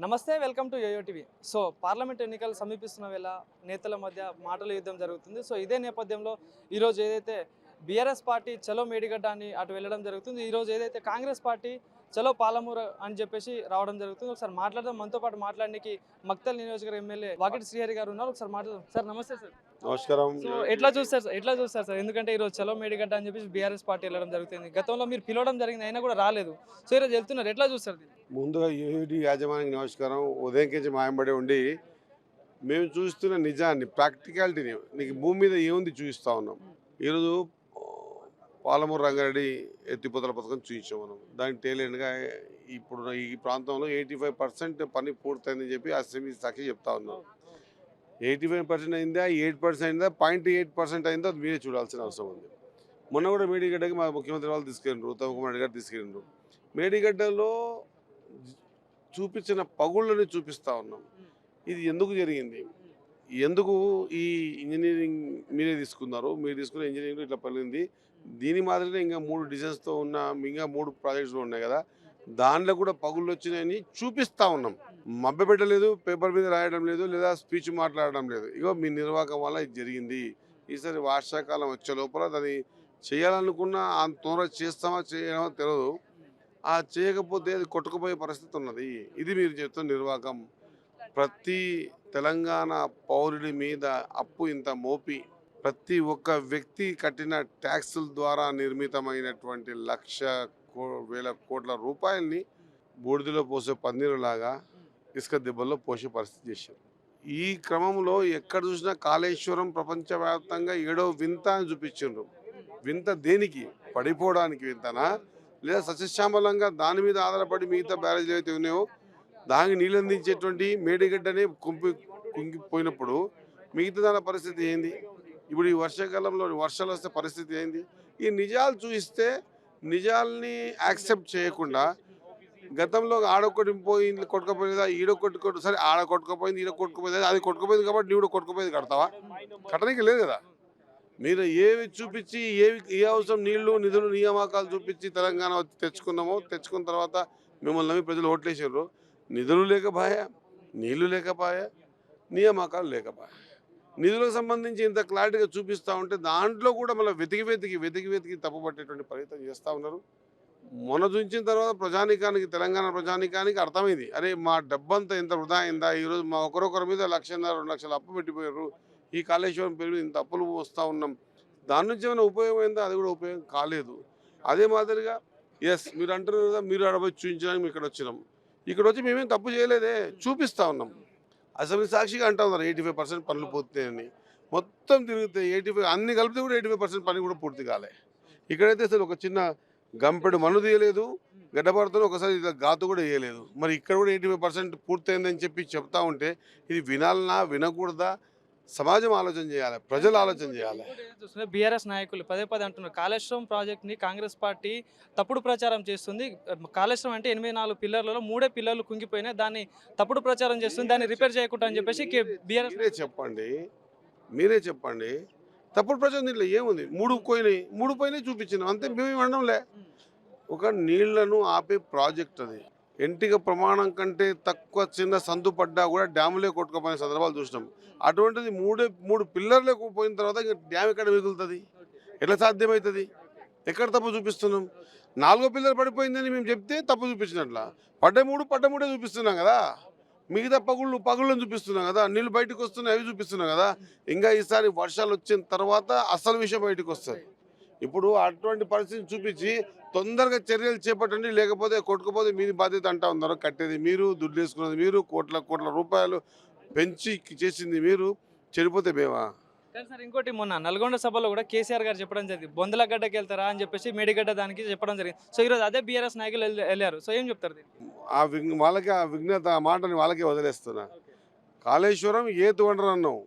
నమస్తే, welcome to YOYO TV. So parliament ఎన్నికలు సమీపిస్తున్న వేళ నేతల మధ్య మాటల యుద్ధం జరుగుతుంది. సో ఇదే నేపథ్యంలో ఈరోజు ఏదైతే బీఆర్ఎస్ పార్టీ చలో మేడిగడ్డ అని అటు వెళ్ళడం జరుగుతుంది. ఈరోజు ఏదైతే కాంగ్రెస్ పార్టీ చలో పాలమూరు అని చెప్పేసి రావడం జరుగుతుంది. ఒకసారి మాట్లాడదాం. మనతో పాటు మాట్లాడడానికి మక్తల్ నియోజకవర్గ ఎమ్మెల్యే వాకిటి శ్రీహరి గారు ఉన్నారు. ఒకసారి మాట్లాడదాం. సార్ నమస్తే సార్. నమస్కారం. సో ఎట్లా చూస్తారు సార్? ఎందుకంటే ఈరోజు చలో మేడిగడ్డ అని చెప్పేసి బీఆర్ఎస్ పార్టీ వెళ్ళడం జరుగుతుంది. గతంలో మీరు పిలవడం జరిగింది, అయినా కూడా రాలేదు. సో ఈరోజు వెళ్తున్నారు, ఎట్లా చూస్తారు దీన్ని? ముందుగా యూనిటీ యాజమాన్యానికి నమస్కారం. ఉదయం నుంచి మాయంబడి ఉండి మేము చూస్తున్న నిజాన్ని, ప్రాక్టికాలిటీని, నీకు భూమి మీద ఏముంది చూపిస్తూ ఉన్నాం. ఈరోజు పాలమూరు రంగారెడ్డి ఎత్తిపోతల పథకం చూపించాం మనం. దానికి టేలెంట్గా ఇప్పుడు ఈ ప్రాంతంలో 85% పని పూర్తయిందని చెప్పి అసెంబ్లీ సాక్షి చెప్తా ఉన్నాం. 85% అయిందా, 8% అయిందా, 0.8% అయిందో అది మీరే చూడాల్సిన అవసరం ఉంది. మొన్న కూడా మేడిగడ్డకి మా ముఖ్యమంత్రి వాళ్ళు తీసుకెళ్ళినారు, ఉత్తమ్ కుమార్ రెడ్డి గారు తీసుకెళ్ళినారు. మేడిగడ్డలో చూపించిన పగుళ్ళని చూపిస్తూ ఉన్నాం. ఇది ఎందుకు జరిగింది, ఎందుకు ఈ ఇంజనీరింగ్ మీరే తీసుకున్నారు, మీరు తీసుకున్న ఇంజనీరింగ్ ఇట్లా పలింది. దీని మాదిరిగా ఇంకా 3 డిజైన్స్తో ఉన్న ఇంకా 3 ప్రాజెక్ట్స్లో ఉన్నాయి కదా, దాంట్లో కూడా పగుళ్ళు వచ్చినాయని చూపిస్తూ ఉన్నాం. మభ్యపెట్టలేదు, పేపర్ మీద రాయడం లేదు, లేదా స్పీచ్ మాట్లాడడం లేదు. ఇగో మీ నిర్వాహకం వల్ల ఇది జరిగింది. ఈసారి వర్షాకాలం వచ్చే లోపల దాన్ని చేయాలనుకున్న అంత తొందరగా చేస్తామా చేయమో తెలియదు. ఆ చేయకపోతే అది కొట్టుకుపోయే పరిస్థితి ఉన్నది. ఇది మీరు చెప్తున్న నిర్వాహకం. ప్రతి తెలంగాణ పౌరుడి మీద అప్పు ఇంత మోపి ప్రతి ఒక్క వ్యక్తి కట్టిన ట్యాక్సుల ద్వారా నిర్మితమైనటువంటి వేల కోట్ల రూపాయల్ని బూడిదలో పోసే పన్నీరులాగా ఇసుక దెబ్బల్లో పోసే పరిస్థితి చేశారు. ఈ క్రమంలో ఎక్కడ చూసినా కాళేశ్వరం ప్రపంచవ్యాప్తంగా 7వ వింత అని చూపించారు. వింత దేనికి? పడిపోవడానికి వింతనా, లేదా సస్యశ్యామలంగా దాని మీద ఆధారపడి మిగతా బ్యారేజ్లు ఏవైతే ఉన్నాయో దానికి నీళ్ళు అందించేటువంటి మేడిగడ్డనే కుంగిపోయినప్పుడు మిగతా దాని పరిస్థితి ఏంది? ఇప్పుడు ఈ వర్షాకాలంలో వర్షాలు వస్తే పరిస్థితి ఏంది? ఈ నిజాలు చూపిస్తే నిజాల్ని యాక్సెప్ట్ చేయకుండా గతంలో ఆడొక్కటి పోయింది కొట్టుకపోయిందా, ఈడొక్కటి సరే ఆడ కొట్టుకపోయింది ఈడ కొట్టుకుపోయింది, అది కొట్టుకుపోయింది కాబట్టి నీవు కొట్టుకుపోయింది కడతావా? కట్టడానికి లేదు కదా. మీరు ఏవి చూపించి ఏ అవసరం నీళ్లు నిధులు నియామకాలు చూపించి తెలంగాణ తెచ్చుకున్న తర్వాత మిమ్మల్ని నమ్మి ప్రజలు ఓట్లేసారు. నిధులు లేకపోయా, నీళ్లు లేకపోయా, నియామకాలు లేకపోయా. నిధులకు సంబంధించి ఇంత క్లారిటీగా చూపిస్తూ ఉంటే దాంట్లో కూడా మళ్ళీ వెతికి తప్పుపట్టేటువంటి ప్రయత్నం చేస్తూ ఉన్నారు. మొన్న చూసిన తర్వాత తెలంగాణ ప్రజానికానికి అర్థమైంది, అరే మా డబ్బంతా ఎంత వృధా అయిందా, ఈరోజు మా ఒకరొకరి మీద 1,00,000 2 లక్షలు అప్పు పెట్టిపోయారు, ఈ కాళేశ్వరం పేరు ఇంత అప్పులు వస్తూ ఉన్నాం, దాని నుంచి ఏమైనా ఉపయోగం అయిందా? అది కూడా ఉపయోగం కాలేదు. అదే మాదిరిగా మీరు అంటారు కదా, మీరు అడబోయి చూపించడానికి మేము ఇక్కడ వచ్చినాం. ఇక్కడ వచ్చి మేమేం తప్పు చేయలేదే, చూపిస్తూ ఉన్నాం. అసెంబ్లీ సాక్షిగా అంటా ఉన్నారు 85% పనులు పూర్తయినాయని. మొత్తం తిరిగితే 85 అన్ని కలిపితే కూడా 85% పని కూడా పూర్తి కాలే. ఇక్కడైతే అసలు ఒక చిన్న గంపెడు మన్ను తీయలేదు, గడ్డపడుతున్న ఒకసారి గాతు కూడా వేయలేదు. మరి ఇక్కడ కూడా 85% పూర్తయిందని చెప్పి చెప్తా ఉంటే ఇది వినాలనా వినకూడదా? సమాజం ఆలోచన చేయాలి, ప్రజలు ఆలోచన చేయాలి. బీఆర్ఎస్ నాయకులు పదే అంటున్నారు, కాళేశ్వరం ప్రాజెక్ట్ని కాంగ్రెస్ పార్టీ తప్పుడు ప్రచారం చేస్తుంది. కాళేశ్వరం అంటే 84 పిల్లర్లలో 3 పిల్లర్లు కుంగిపోయినాయి, దాన్ని తప్పుడు ప్రచారం చేస్తుంది, దాన్ని రిపేర్ చేయకుండా అని చెప్పేసి బీఆర్ఎస్. మీరే చెప్పండి తప్పుడు ప్రచారం దీంట్లో ఏముంది? 3 పోయినాయి చూపించినాం అంతే, మేము అనడంలే. ఒక నీళ్లను ఆపే ప్రాజెక్ట్ అది. ఎంటిక ప్రమాణం కంటే తక్కువ చిన్న సందు పడ్డా కూడా డ్యాములే కొట్టుకుపోయిన సందర్భాలు చూసినాం. అటువంటిది 3 పిల్లర్లకు పోయిన తర్వాత ఇంకా డ్యామ్ ఎక్కడ మిగులుతుంది? ఎట్లా సాధ్యమవుతుంది? ఎక్కడ తప్పు చూపిస్తున్నాం? 4వ పిల్లర్ పడిపోయిందని మేము చెప్తే తప్పు చూపించినట్ల, పడ్డ మూడే చూపిస్తున్నాం కదా. మిగతా పగుళ్ళని చూపిస్తున్నాం కదా, నీళ్ళు బయటకు వస్తున్నాయి అవి చూపిస్తున్నాం కదా. ఇంకా ఈసారి వర్షాలు వచ్చిన తర్వాత అసలు విషయం బయటకు వస్తుంది. ఇప్పుడు అటువంటి పరిస్థితిని చూపించి తొందరగా చర్యలు చేపట్టండి, లేకపోతే కొట్టుకుపోతే మీది బాధ్యత అంటా ఉన్నారు. కట్టేది మీరు, దుడ్డు వేసుకున్నది మీరు, కోట్ల రూపాయలు పెంచి చేసింది మీరు, చెడిపోతే మేమా? కానీ సార్ ఇంకోటి, మొన్న నల్గొండ సభలో కూడా కేసీఆర్ గారు చెప్పడం జరిగింది, బొందలగడ్డకి వెళ్తారా అని చెప్పేసి మేడిగడ్డ దానికి చెప్పడం జరిగింది. సో ఈరోజు అదే బీఆర్ఎస్ నాయకులు వెళ్ళారు. సో ఏం చెప్తారు? వాళ్ళకి ఆ విఘ్నత, ఆ మాటని వాళ్ళకే వదిలేస్తున్నా. కాళేశ్వరం ఏతు వండరు అన్నావు,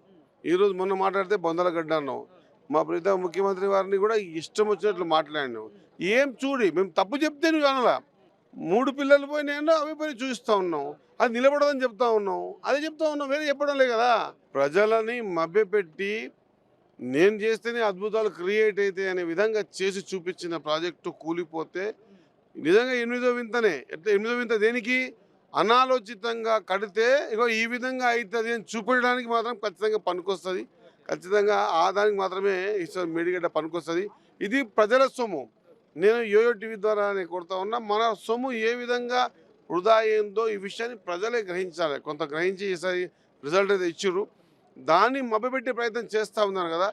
ఈరోజు మొన్న మాట్లాడితే బొందలగడ్డ అన్నావు. మా ప్రీత ముఖ్యమంత్రి వారిని కూడా ఇష్టం వచ్చినట్లు మాట్లాడినావు. ఏం చూడి మేము తప్పు చెప్తే నువ్వు అనలా. 3 పిల్లలు పోయినాయో అవి పోయి చూస్తూ ఉన్నావు, అది నిలబడదని చెప్తా ఉన్నావు, అదే చెప్తా ఉన్నావు, వేరే చెప్పడం లేదు కదా. ప్రజలని మభ్యపెట్టి నేను చేస్తేనే అద్భుతాలు క్రియేట్ అవుతాయి అనే విధంగా చేసి చూపించిన ప్రాజెక్టు కూలిపోతే నిజంగా 8వ వింతనే. ఎట్లా 8వ వింత? దేనికి? అనాలోచితంగా కడితే ఇగో ఈ విధంగా అవుతుంది అని చూపించడానికి మాత్రం ఖచ్చితంగా పనికొస్తుంది. ఖచ్చితంగా ఆ దానికి మాత్రమే మేడిగడ్డ పనికొస్తుంది. ఇది ప్రజల సొమ్ము. నేను యోయో టీవీ ద్వారా నేను కొడతా ఉన్నా, మన సొమ్ము ఏ విధంగా వృధా అయిందో ఈ విషయాన్ని ప్రజలే గ్రహించాలి. కొంత గ్రహించి ఈసారి రిజల్ట్ అయితే ఇచ్చిర్రు. దాన్ని మభ్యపెట్టే ప్రయత్నం చేస్తూ ఉన్నారు కదా.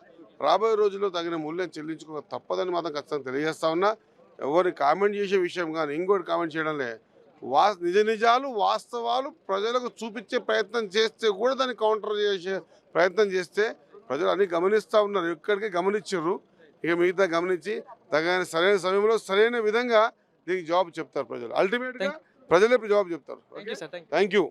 రాబోయే రోజుల్లో తగిన మూల్యం చెల్లించుకో తప్పదని మాత్రం ఖచ్చితంగా తెలియజేస్తా ఉన్నా. ఎవరిని కామెంట్ చేసే విషయం కానీ ఇంకోటి కామెంట్ చేయడంలే, నిజాలు వాస్తవాలు ప్రజలకు చూపించే ప్రయత్నం చేస్తే కూడా దాన్ని కౌంటర్ చేసే ప్రయత్నం చేస్తే ప్రజలు అన్ని గమనిస్తూ ఉన్నారు. ఎక్కడికి గమనించారు. ఇక మిగతా గమనించి తగిన సరైన సమయంలో సరైన విధంగా దీనికి జవాబు చెప్తారు ప్రజలు. అల్టిమేట్గా ప్రజలే జవాబు చెప్తారు. Thank you sir. Thank you.